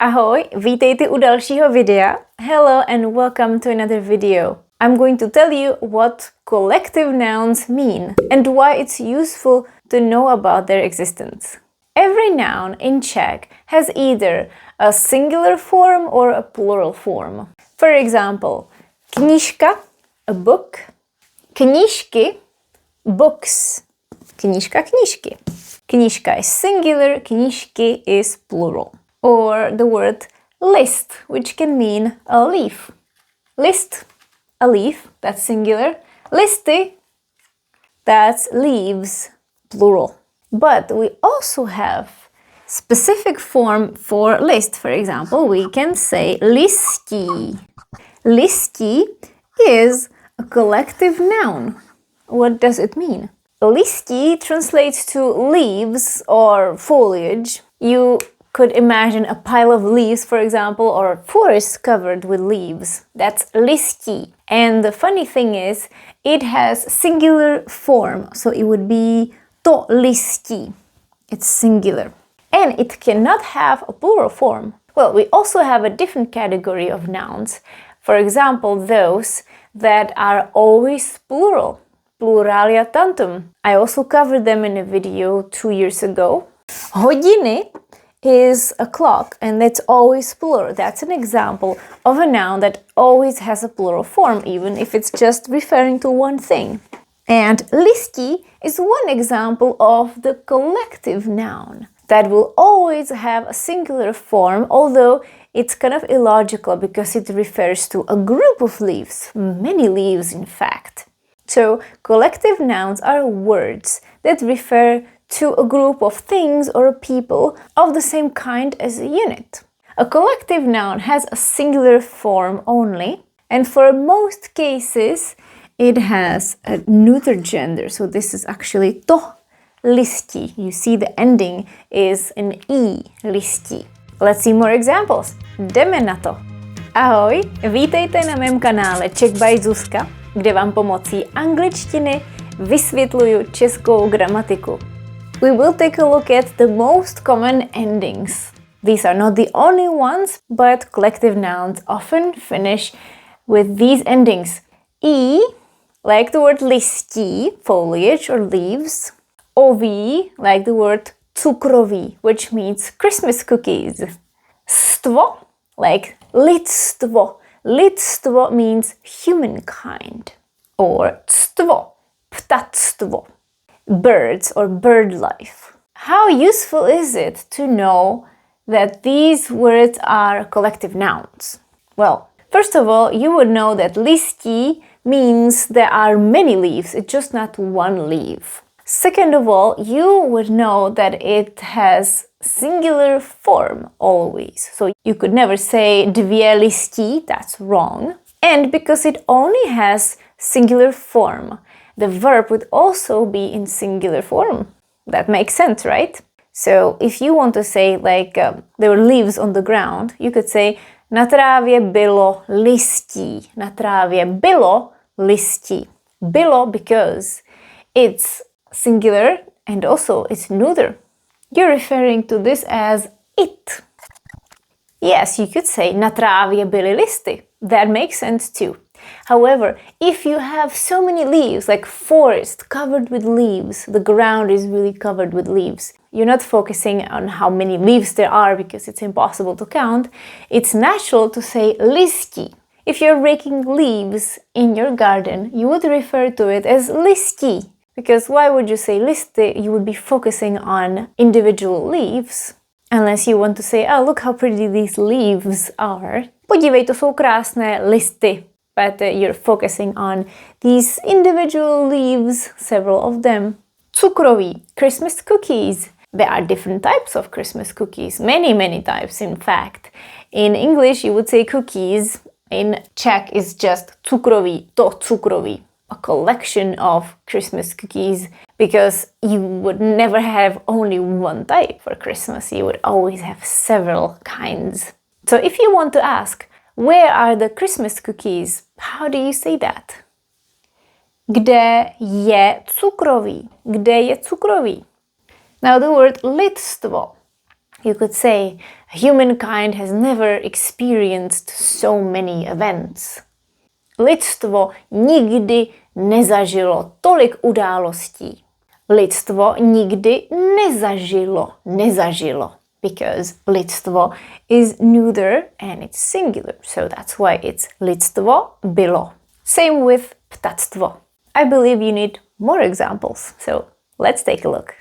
Ahoj, vítejte u dalšího videa. Hello and welcome to another video. I'm going to tell you what collective nouns mean and why it's useful to know about their existence. Every noun in Czech has either a singular form or a plural form. For example, knížka, a book, knížky, books, knížka, knížky. Knížka is singular, knížky is plural. Or the word list, which can mean a leaf. List, a leaf, that's singular. Listy, that's leaves, plural. But we also have specific form for list. For example, we can say listí. Listí is a collective noun. What does it mean? Listí translates to leaves or foliage. You could imagine a pile of leaves, for example, or a forest covered with leaves. That's listí. And the funny thing is, it has singular form, so it would be to listí. It's singular. And it cannot have a plural form. Well, we also have a different category of nouns. For example, those that are always plural. Pluralia tantum. I also covered them in a video 2 years ago. Hodiny is a clock, and that's always plural. That's an example of a noun that always has a plural form, even if it's just referring to one thing. And listí is one example of the collective noun that will always have a singular form, although it's kind of illogical because it refers to a group of leaves, many leaves in fact. So collective nouns are words that refer to a group of things or a people of the same kind as a unit. A collective noun has a singular form only, and for most cases it has a neuter gender. So this is actually to listí. You see the ending is an i, listí. Let's see more examples. Jdeme na to. Ahoj, vítejte na mém kanále Czech by Zuzka, kde vám pomocí angličtiny vysvětluju českou gramatiku. We will take a look at the most common endings. These are not the only ones, but collective nouns often finish with these endings. I, like the word listí, foliage or leaves. Oví, like the word cukroví, which means Christmas cookies. Stvo, like lidstvo. Lidstvo means humankind. Or ctvo, ptactvo. Birds or bird life. How useful is it to know that these words are collective nouns? Well, first of all, you would know that listí means there are many leaves, it's just not one leaf. Second of all, you would know that it has singular form always. So you could never say dvě listí, that's wrong. And because it only has singular form, the verb would also be in singular form. That makes sense, right? So if you want to say like there were leaves on the ground, you could say na trávě bylo listí. Na trávě bylo listí. Bylo because it's singular and also it's neuter. You're referring to this as it. Yes, you could say na trávě byly listy. That makes sense too. However, if you have so many leaves, like forest covered with leaves, the ground is really covered with leaves. You're not focusing on how many leaves there are because it's impossible to count. It's natural to say listí. If you're raking leaves in your garden, you would refer to it as listí. Because why would you say listy? You would be focusing on individual leaves. Unless you want to say, oh, look how pretty these leaves are. Podívej, to jsou krásné listy. But you're focusing on these individual leaves, several of them. Cukroví, Christmas cookies. There are different types of Christmas cookies. Many types, in fact. In English, you would say cookies. In Czech, it's just cukroví, to cukroví. A collection of Christmas cookies, because you would never have only one type for Christmas. You would always have several kinds. So if you want to ask, where are the Christmas cookies? How do you say that? Kde je cukroví? Kde je cukroví? Now the word lidstvo. You could say Humankind has never experienced so many events. Lidstvo nikdy nezažilo tolik událostí. Lidstvo nikdy nezažilo. Because lidstvo is neuter and it's singular. So that's why it's lidstvo bylo. Same with ptactvo. I believe you need more examples. So let's take a look.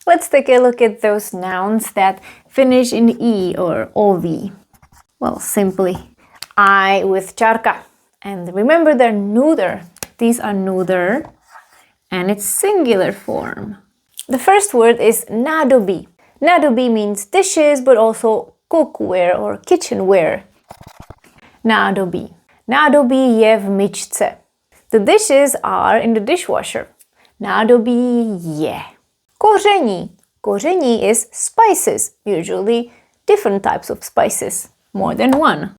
Let's take a look at those nouns that finish in E or OV. Well, simply I with čárka. And remember they're neuter. These are neuter and it's singular form. The first word is nádobí. Nádobí means dishes, but also cookware or kitchenware. Nádobí. Nádobí je v myčce. The dishes are in the dishwasher. Nádobí je. Koření. Koření is spices, usually different types of spices, more than one.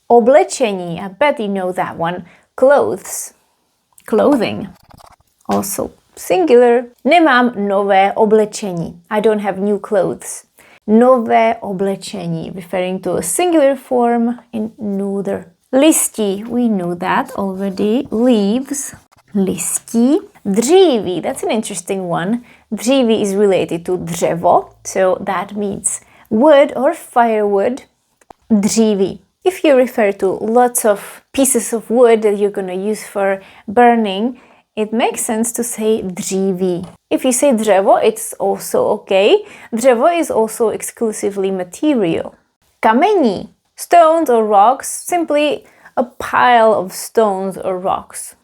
Oblečení, I bet you know that one. Clothes. Clothing. Also singular. Nemám nové oblečení. I don't have new clothes. Nové oblečení, referring to a singular form in neuter. Listí, we know that already. Leaves. Listí. Dříví, that's an interesting one. Dříví is related to dřevo, so that means wood or firewood. Dříví. If you refer to lots of pieces of wood that you're going to use for burning, it makes sense to say dříví. If you say dřevo, it's also okay. Dřevo is also exclusively material. Kamení. Stones or rocks, simply a pile of stones or rocks.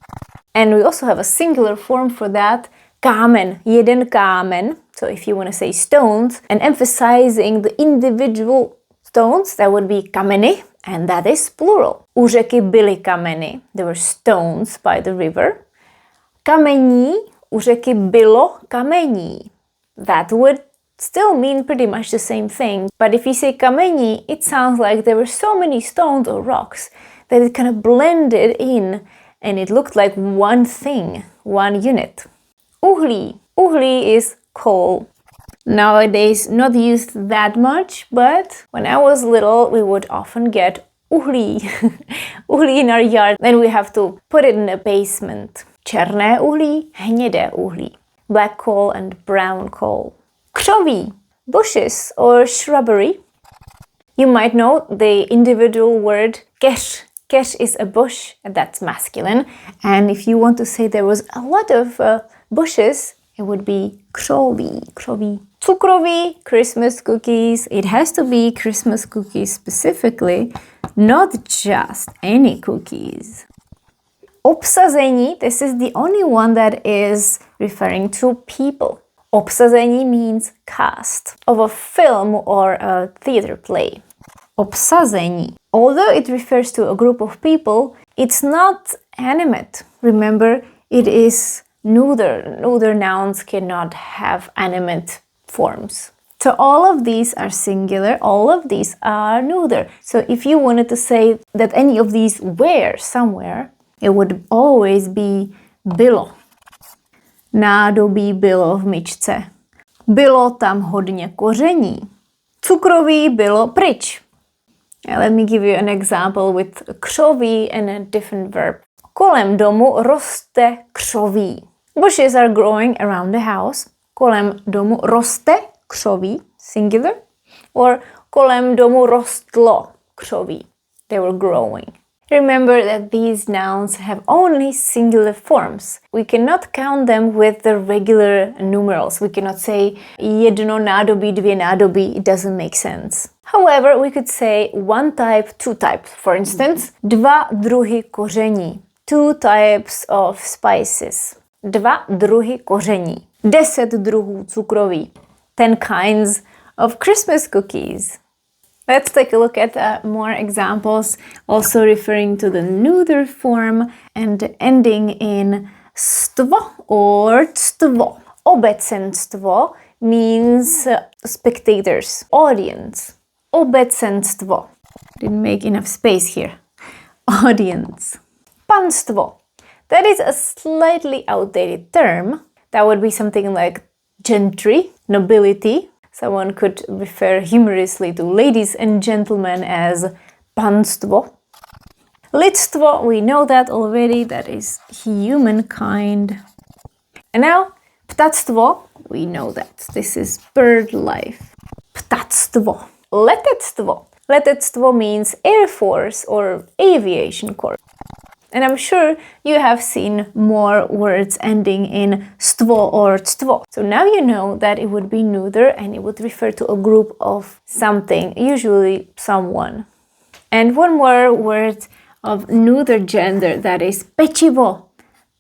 And we also have a singular form for that. Kámen, jeden kámen. So if you want to say stones and emphasizing the individual stones, that would be kameny, and that is plural. U řeky byly kameny. There were stones by the river. Kamení, u řeky bylo kamení. That would still mean pretty much the same thing. But if you say kamení, it sounds like there were so many stones or rocks that it kind of blended in and it looked like one thing, one unit. Uhlí. Uhlí is coal. Nowadays not used that much, but when I was little we would often get uhlí. Uhlí in our yard. Then we have to put it in a basement. Černé uhlí, hnědé uhlí. Black coal and brown coal. Křoví. Bushes or shrubbery. You might know the individual word keř. Keř is a bush, and that's masculine. And if you want to say there was a lot of bushes, it would be křoví. Křoví. Cukroví, Christmas cookies. It has to be Christmas cookies specifically, not just any cookies. Obsazení, this is the only one that is referring to people. Obsazení means cast of a film or a theater play. Obsazení. Although it refers to a group of people, it's not animate. Remember, it is neuter. Neuter nouns cannot have animate forms. So all of these are singular, all of these are neuter. So if you wanted to say that any of these were somewhere, it would always be bylo. Nádobí bylo v myčce. Bylo tam hodně koření. Cukroví bylo pryč. Let me give you an example with křoví and a different verb. Kolem domu roste křoví. Bushes are growing around the house. Kolem domu roste křoví, singular. Or kolem domu rostlo křoví. They were growing. Remember that these nouns have only singular forms. We cannot count them with the regular numerals. We cannot say jedno nádobí, dvě nádobí. It doesn't make sense. However, we could say one type, two types. For instance, dva druhy koření. Two types of spices. Dva druhy koření. 10 druhů cukroví. 10 kinds of Christmas cookies. Let's take a look at more examples, also referring to the neuter form and ending in stvo or ctvo. Obecenstvo means spectators, audience. Obecenstvo. Didn't make enough space here. Audience. Panstvo. That is a slightly outdated term. That would be something like gentry, nobility. someone could refer humorously to ladies and gentlemen as ptactvo. Lidstvo, we know that already, that is humankind. And now, ptactvo, we know that this is bird life. Ptactvo. Letectvo. Letectvo means Air Force or Aviation Corps. And I'm sure you have seen more words ending in stvo or ctvo. So now you know that it would be neuter and it would refer to a group of something, usually someone. And one more word of neuter gender, that is pečivo.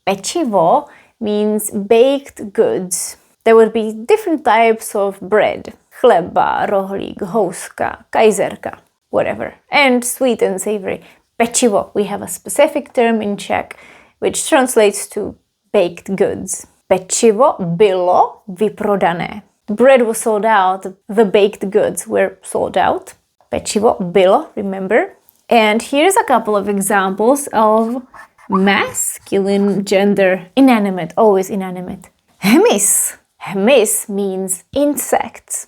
Pečivo means baked goods. There would be different types of bread. Chleba, rohlík, houska, kajzerka, whatever. And sweet and savory. Pečivo, we have a specific term in Czech which translates to baked goods. Pečivo bylo vyprodané. Bread was sold out, the baked goods were sold out. Pečivo bylo, remember? And here's a couple of examples of masculine gender. Inanimate, always inanimate. Hmyz. Hmyz means insects.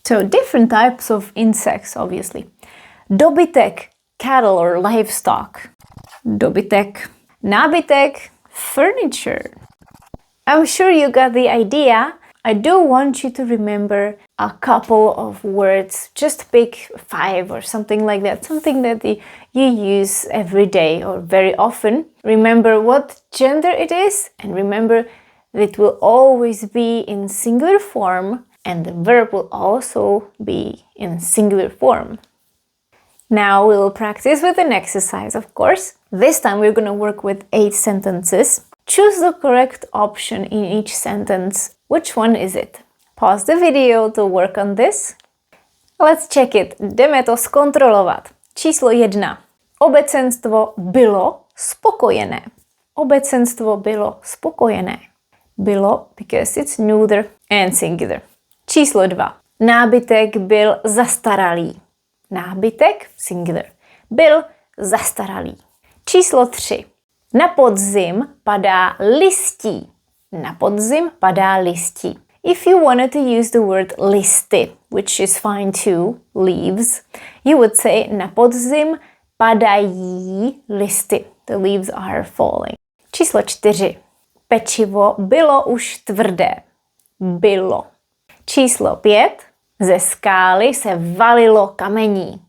So different types of insects, obviously. Dobytek, cattle or livestock. Dobytek. Nábytek, furniture. I'm sure you got the idea. I do want you to remember a couple of words. Just pick 5 or something like that. Something that you use every day or very often. Remember what gender it is, and remember that it will always be in singular form, and the verb will also be in singular form. Now we will practice with an exercise, of course. This time we're going to work with 8 sentences. Choose the correct option in each sentence. Which one is it? Pause the video to work on this. Let's check it. Jdeme to zkontrolovat. Číslo 1. Obecenstvo bylo spokojené. Obecenstvo bylo spokojené. Bylo because it's neuter and singular. Číslo 2. Nábytek byl zastaralý. Nábytek, singular. Byl zastaralý. Číslo 3. Na podzim padá listí. Na podzim padá listí. If you wanted to use the word listy, which is fine too, leaves, you would say na podzim padají listy. The leaves are falling. Číslo 4. Pečivo bylo už tvrdé. Bylo. Číslo 5. Ze skály se valilo kamení.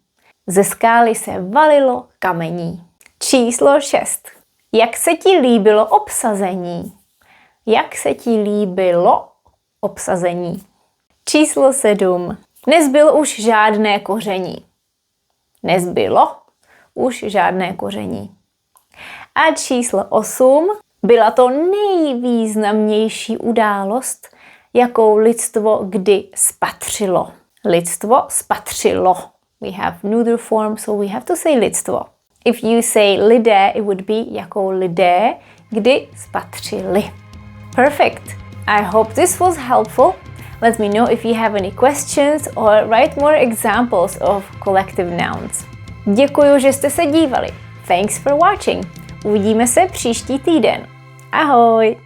Ze skály se valilo kamení. Číslo 6. Jak se ti líbilo obsazení? Jak se ti líbilo obsazení? Číslo 7. Nezbylo už žádné koření. Nezbylo už žádné koření. A číslo 8. Byla to nejvýznamnější událost, jakou lidstvo kdy spatřilo. Lidstvo spatřilo. We have neuter form, so we have to say lidstvo. If you say lidé, it would be jakou lidé kdy spatřili. Perfect. I hope this was helpful. Let me know if you have any questions or write more examples of collective nouns. Děkuji, že jste se dívali. Thanks for watching. Uvidíme se příští týden. Ahoj!